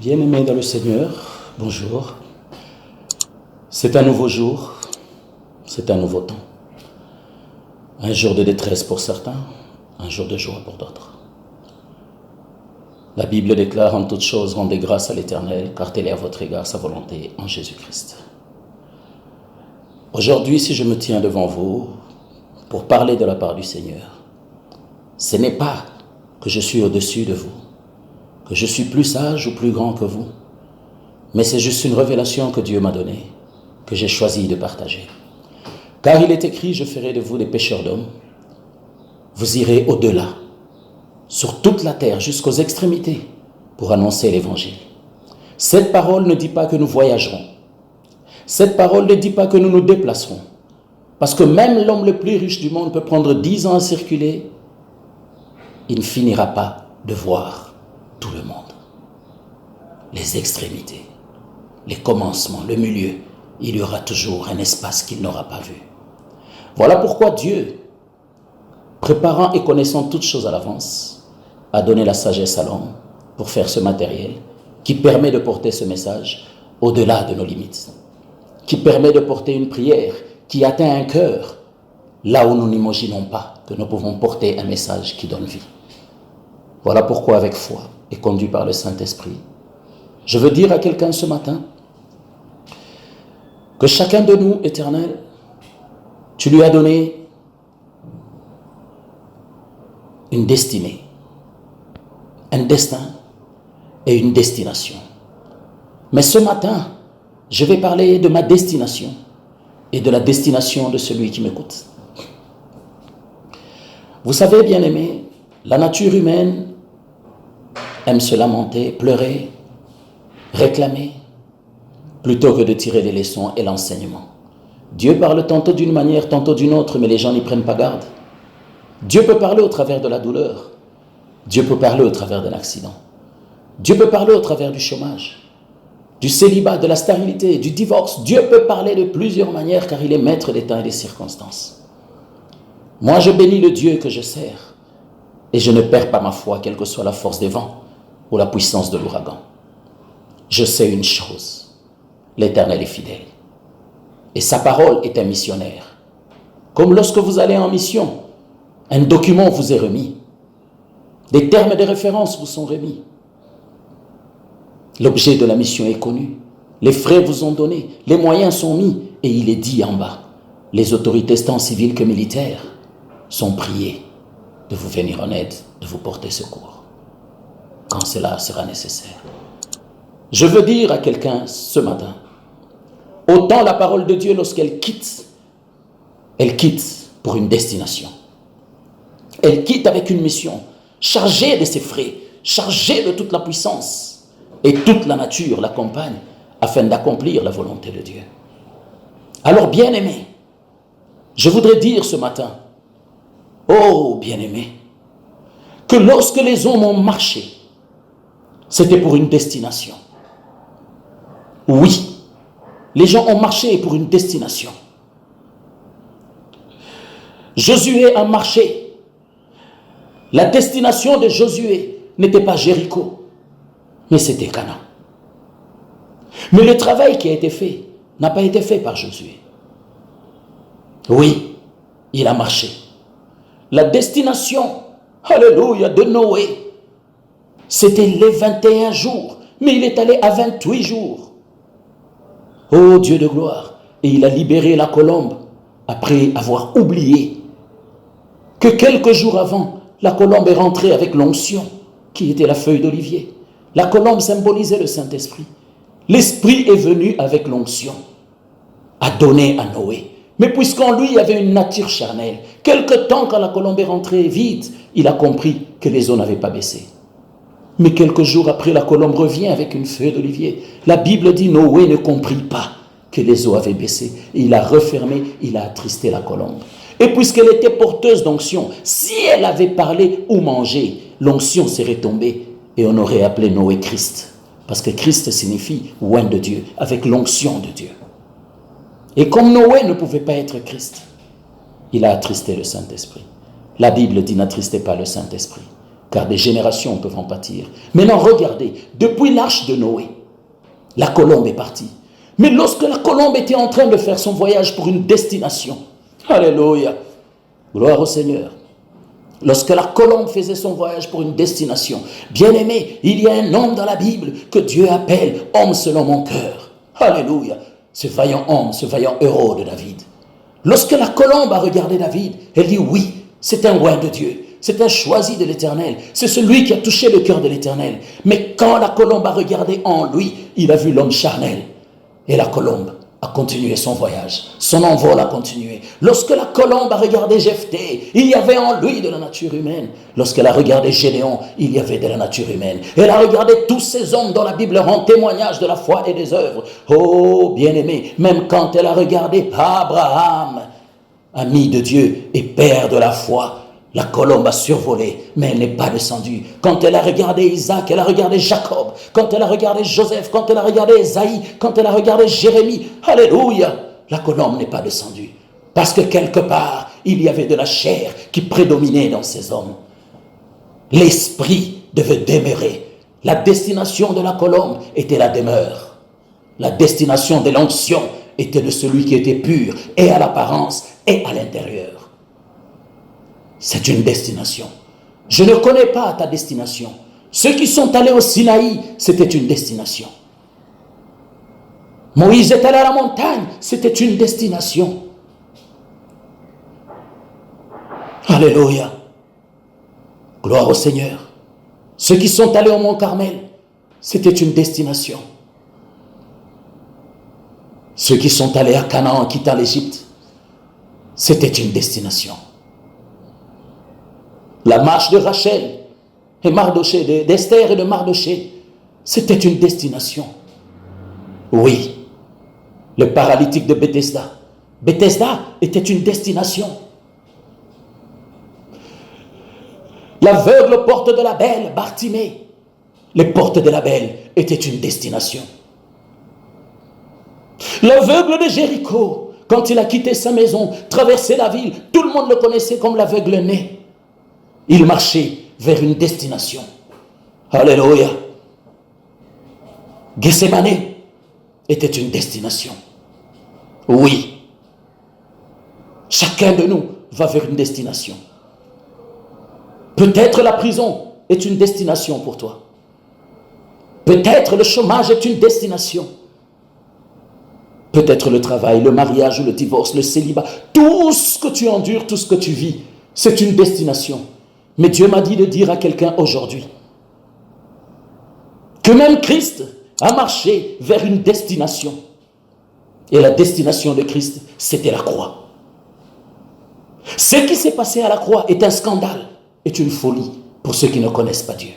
Bien-aimés dans le Seigneur, bonjour. C'est un nouveau jour, c'est un nouveau temps. Un jour de détresse pour certains, un jour de joie pour d'autres. La Bible déclare en toutes choses, rendez grâce à l'Éternel, car telle est à votre égard sa volonté en Jésus-Christ. Aujourd'hui, si je me tiens devant vous pour parler de la part du Seigneur, ce n'est pas que je suis au-dessus de vous, que je suis plus sage ou plus grand que vous, mais c'est juste une révélation que Dieu m'a donnée, que j'ai choisi de partager. Car il est écrit, je ferai de vous des pêcheurs d'hommes, vous irez au-delà, sur toute la terre, jusqu'aux extrémités, pour annoncer l'évangile. Cette parole ne dit pas que nous voyagerons. Cette parole ne dit pas que nous nous déplacerons. Parce que même l'homme le plus riche du monde peut prendre 10 ans à circuler, il ne finira pas de voir tout le monde. Les extrémités, les commencements, le milieu, il y aura toujours un espace qu'il n'aura pas vu. Voilà pourquoi Dieu, préparant et connaissant toutes choses à l'avance, a donné la sagesse à l'homme pour faire ce matériel qui permet de porter ce message au-delà de nos limites, qui permet de porter une prière qui atteint un cœur là où nous n'imaginons pas que nous pouvons porter un message qui donne vie. Voilà pourquoi avec foi et conduit par le Saint-Esprit, je veux dire à quelqu'un ce matin que chacun de nous, Éternel, tu lui as donné une destinée, un destin et une destination. Mais ce matin, je vais parler de ma destination et de la destination de celui qui m'écoute. Vous savez, bien-aimés, la nature humaine aime se lamenter, pleurer, réclamer, plutôt que de tirer des leçons et l'enseignement. Dieu parle tantôt d'une manière, tantôt d'une autre, mais les gens n'y prennent pas garde. Dieu peut parler au travers de la douleur. Dieu peut parler au travers d'un accident. Dieu peut parler au travers du chômage, du célibat, de la stérilité, du divorce. Dieu peut parler de plusieurs manières car il est maître des temps et des circonstances. Moi, je bénis le Dieu que je sers et je ne perds pas ma foi, quelle que soit la force des vents ou la puissance de l'ouragan. Je sais une chose, l'Éternel est fidèle et sa parole est un missionnaire. Comme lorsque vous allez en mission, un document vous est remis, des termes de référence vous sont remis. L'objet de la mission est connu, les frais vous ont donné, les moyens sont mis et il est dit en bas, les autorités tant civiles que militaires sont priées de vous venir en aide, de vous porter secours, quand cela sera nécessaire. Je veux dire à quelqu'un ce matin, autant la parole de Dieu lorsqu'elle quitte, elle quitte pour une destination. Elle quitte avec une mission, chargée de ses frais, chargée de toute la puissance, et toute la nature l'accompagne afin d'accomplir la volonté de Dieu. Alors, bien-aimés, je voudrais dire ce matin, oh bien-aimés, que lorsque les hommes ont marché, c'était pour une destination. Oui, les gens ont marché pour une destination. Josué a marché. La destination de Josué n'était pas Jéricho, mais c'était Canaan. Mais le travail qui a été fait n'a pas été fait par Josué. Oui, il a marché. La destination, alléluia, de Noé, c'était les 21 jours, mais il est allé à 28 jours. Oh Dieu de gloire, et il a libéré la colombe après avoir oublié que quelques jours avant, la colombe est rentrée avec l'onction qui était la feuille d'olivier. La colombe symbolisait le Saint-Esprit. L'Esprit est venu avec l'onction, a donné à Noé. Mais puisqu'en lui il y avait une nature charnelle, quelque temps quand la colombe est rentrée vide, il a compris que les eaux n'avaient pas baissé. Mais quelques jours après, la colombe revient avec une feuille d'olivier. La Bible dit Noé ne comprit pas que les eaux avaient baissé. Et il a refermé, il a attristé la colombe. Et puisqu'elle était porteuse d'onction, si elle avait parlé ou mangé, l'onction serait tombée et on aurait appelé Noé Christ. Parce que Christ signifie oint de Dieu, avec l'onction de Dieu. Et comme Noé ne pouvait pas être Christ, il a attristé le Saint-Esprit. La Bible dit n'attristez pas le Saint-Esprit. car des générations peuvent en pâtir. Maintenant, regardez, depuis l'arche de Noé, la colombe est partie. Mais lorsque la colombe était en train de faire son voyage pour une destination, alléluia, gloire au Seigneur. Lorsque la colombe faisait son voyage pour une destination, bien aimé, il y a un homme dans la Bible que Dieu appelle homme selon mon cœur. Alléluia, ce vaillant homme, ce vaillant héros de David. Lorsque la colombe a regardé David, elle dit oui, c'est un roi de Dieu, c'est un choisi de l'Éternel, c'est celui qui a touché le cœur de l'Éternel. Mais quand la colombe a regardé en lui, il a vu l'homme charnel. Et la colombe a continué son voyage, son envol a continué. Lorsque la colombe a regardé Jephthé, il y avait en lui de la nature humaine. Lorsqu'elle a regardé Gédéon, il y avait de la nature humaine. Elle a regardé tous ces hommes dont la Bible rend témoignage de la foi et des œuvres. Oh, bien-aimé, même quand elle a regardé Abraham, ami de Dieu et père de la foi, la colombe a survolé, mais elle n'est pas descendue. Quand elle a regardé Isaac, elle a regardé Jacob. Quand elle a regardé Joseph, quand elle a regardé Esaïe, quand elle a regardé Jérémie, alléluia, la colombe n'est pas descendue. Parce que quelque part, il y avait de la chair qui prédominait dans ces hommes. L'esprit devait demeurer. La destination de la colombe était la demeure. La destination de l'onction était de celui qui était pur, et à l'apparence, et à l'intérieur. C'est une destination. Je ne connais pas ta destination. Ceux qui sont allés au Sinaï, c'était une destination. Moïse est allé à la montagne, c'était une destination. Alléluia. Gloire au Seigneur. Ceux qui sont allés au mont Carmel, c'était une destination. Ceux qui sont allés à Canaan en quittant l'Égypte, c'était une destination. La marche de Rachel et Mardoché, d'Esther et de Mardoché, c'était une destination. Oui, le paralytique de Bethesda. Bethesda était une destination. L'aveugle aux portes de la Belle, Bartimée, les portes de la Belle étaient une destination. L'aveugle de Jéricho, quand il a quitté sa maison, traversé la ville, tout le monde le connaissait comme l'aveugle né. Il marchait vers une destination. Alléluia. Gethsémane était une destination. Oui. Chacun de nous va vers une destination. Peut-être la prison est une destination pour toi. Peut-être le chômage est une destination. Peut-être le travail, le mariage ou le divorce, le célibat. Tout ce que tu endures, tout ce que tu vis, c'est une destination. Mais Dieu m'a dit de dire à quelqu'un aujourd'hui que même Christ a marché vers une destination. Et la destination de Christ, c'était la croix. Ce qui s'est passé à la croix est un scandale, est une folie pour ceux qui ne connaissent pas Dieu.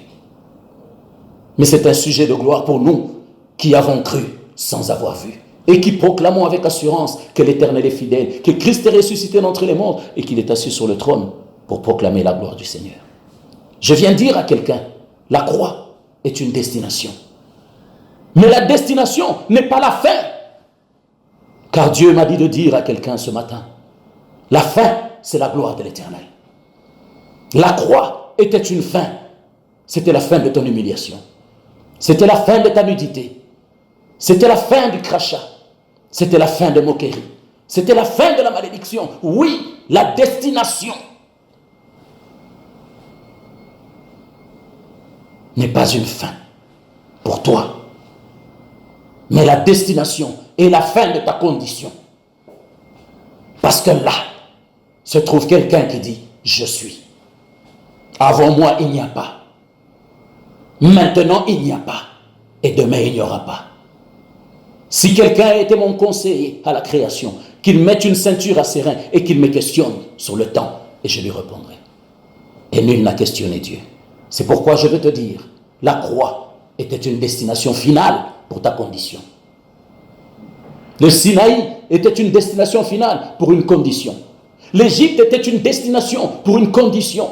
Mais c'est un sujet de gloire pour nous qui avons cru sans avoir vu et qui proclamons avec assurance que l'Éternel est fidèle, que Christ est ressuscité d'entre les morts et qu'il est assis sur le trône pour proclamer la gloire du Seigneur. Je viens dire à quelqu'un, la croix est une destination. Mais la destination n'est pas la fin. Car Dieu m'a dit de dire à quelqu'un ce matin, la fin, c'est la gloire de l'Éternel. La croix était une fin. C'était la fin de ton humiliation. C'était la fin de ta nudité. C'était la fin du crachat. C'était la fin de moquerie. C'était la fin de la malédiction. Oui, la destination n'est pas une fin pour toi. Mais la destination est la fin de ta condition. Parce que là, se trouve quelqu'un qui dit, je suis. Avant moi, il n'y a pas. Maintenant, il n'y a pas. Et demain, il n'y aura pas. Si quelqu'un a été mon conseiller à la création, qu'il mette une ceinture à ses reins et qu'il me questionne sur le temps, et je lui répondrai. Et nul n'a questionné Dieu. C'est pourquoi je veux te dire, la croix était une destination finale pour ta condition. Le Sinaï était une destination finale pour une condition. L'Égypte était une destination pour une condition.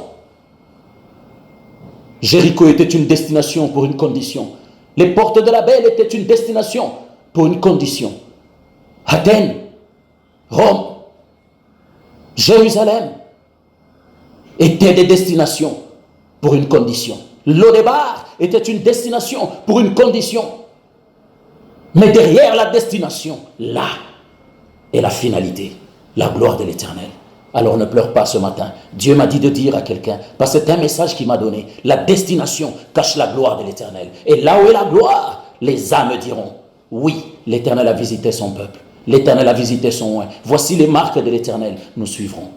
Jéricho était une destination pour une condition. Les portes de la Belle étaient une destination pour une condition. Athènes, Rome, Jérusalem étaient des destinations pour une condition. Lo-Debar était une destination pour une condition. Mais derrière la destination, là est la finalité, la gloire de l'Éternel. Alors ne pleure pas ce matin. Dieu m'a dit de dire à quelqu'un, parce que c'est un message qu'il m'a donné, la destination cache la gloire de l'Éternel. Et là où est la gloire, les âmes diront, oui, l'Éternel a visité son peuple. L'Éternel a visité son oint. Voici les marques de l'Éternel, nous suivrons.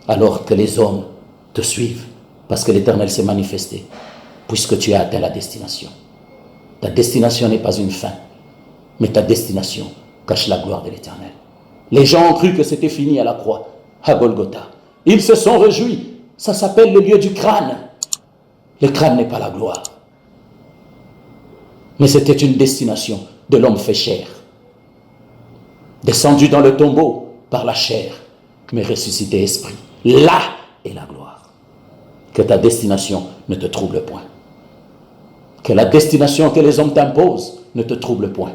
Alors que les hommes te suivent, parce que l'Éternel s'est manifesté, puisque tu as atteint la destination. Ta destination n'est pas une fin, mais ta destination cache la gloire de l'Éternel. Les gens ont cru que c'était fini à la croix, à Golgotha. Ils se sont réjouis. Ça s'appelle le lieu du crâne. Le crâne n'est pas la gloire. Mais c'était une destination de l'homme fait chair. Descendu dans le tombeau par la chair, mais ressuscité esprit. Là est la gloire. Que ta destination ne te trouble point. Que la destination que les hommes t'imposent ne te trouble point.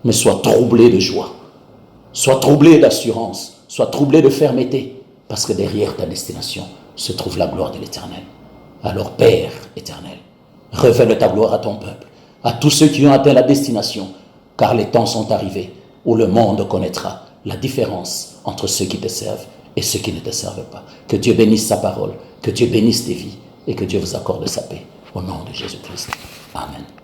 Mais sois troublé de joie. Sois troublé d'assurance. Sois troublé de fermeté. Parce que derrière ta destination se trouve la gloire de l'Éternel. Alors Père éternel, révèle ta gloire à ton peuple, à tous ceux qui ont atteint la destination, car les temps sont arrivés où le monde connaîtra la différence entre ceux qui te servent et ceux qui ne te servent pas. Que Dieu bénisse sa parole, que Dieu bénisse tes vies et que Dieu vous accorde sa paix. Au nom de Jésus-Christ. Amen.